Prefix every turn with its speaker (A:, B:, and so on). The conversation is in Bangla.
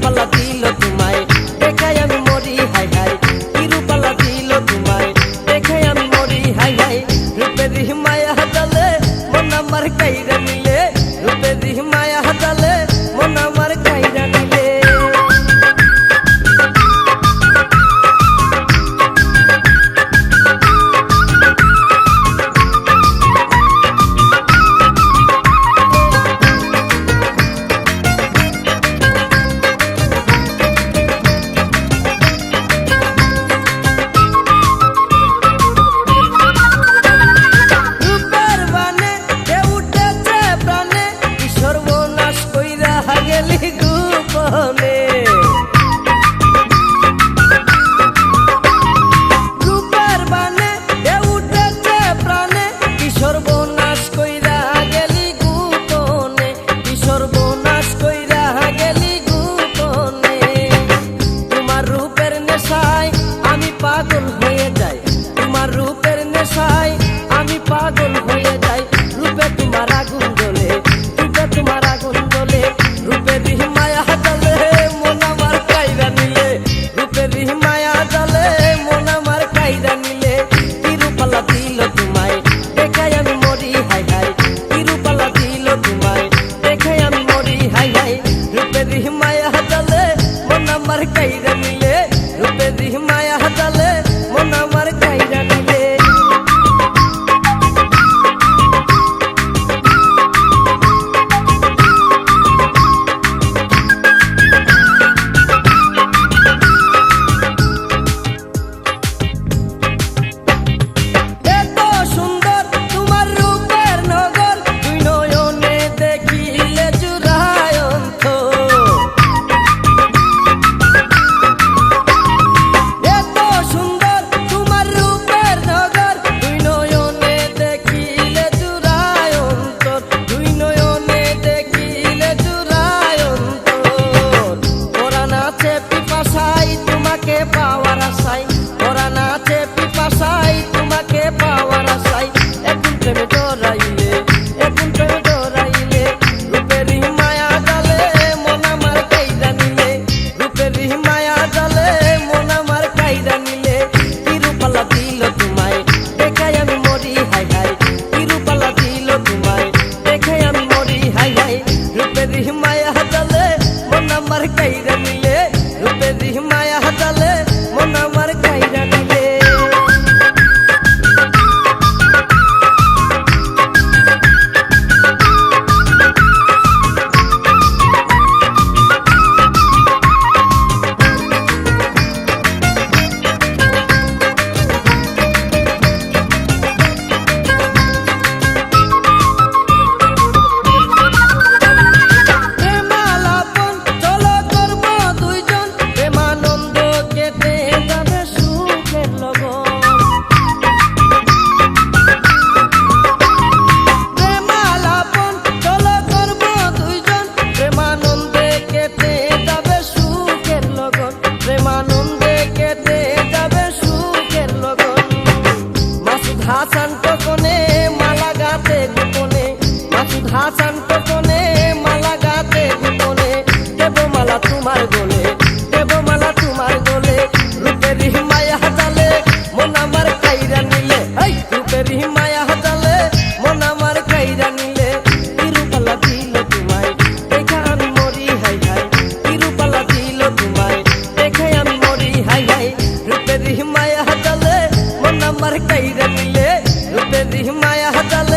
A: তিরুপাল্লা দিল তোমায় দেখাই আমি মরি হাই হাই তিরুপাল্লা দিল তোমায় দেখাই আমি মরি হাই হাই রূপের মায়া জালে মন আমার কাইরা নিলে রূপের মায়া জালে মন আমার কাইরা নিলে পাগল হয়ে যায় তোমার রূপের নেশায় আমি পাগল হয়ে যাই রূপে তোমার আগুন জ্বলে রূপে তোমার আগুন জ্বলে রূপের মায়া জ্বলে মন আমার কাইরা নিলে রূপের মায়া জ্বলে মন আমার কাইরা নিলে তিরুপাল্লা দিল তোমায় দেখাই আমি মরি হাই হাই তিরুপাল্লা দিল তোমায় দেখাই আমি মরি হাই হাই রূপের মায়া জ্বলে মন আমার কাইরা নিলে রূপের মায়া জ্বলে মন আমার কাইরা নিলে পাওয়ার আশাই ওরা নাচে পিপাসাই তোমাকে পাওয়ার আশাই এখন প্রেমে জড়াইলে এখন প্রেমে জড়াইলে রূপের মায়া জালে মন আমার কাইরা নিলে রূপের মায়া জালে মন আমার কাইরা নিলে তিরুপাল্লা দিল তোমায় দেখাই আমি মরি হাই হাই তিরুপাল্লা দিল তোমায় দেখাই আমি মরি হাই হাই রূপের মায়া জালে মন আমার কাইরা নিলে রূপের মায়া জালে মন আমার কাইরা নিলে হাসান কোকনে মালা গাতে গোপনে মাসুদ হাসান কোকনে মালা গাতে গোপনে দেব মালা তোমার গোলে দেব মালা তোমার গোলে রূপের মায়া জালে মন আমার কাইরা নিলে এই রূপের মায়া জালে মন আমার কাইরা নিলে তিরুপাল্লা দিল তোমায় দেখা আমি মরি হাই হাই তিরুপাল্লা দিল তোমায় দেখাই আমি মরি হাই হাই রূপের মায়া জালে মন আমার কাইরা নিলে রূপের মায়া জালে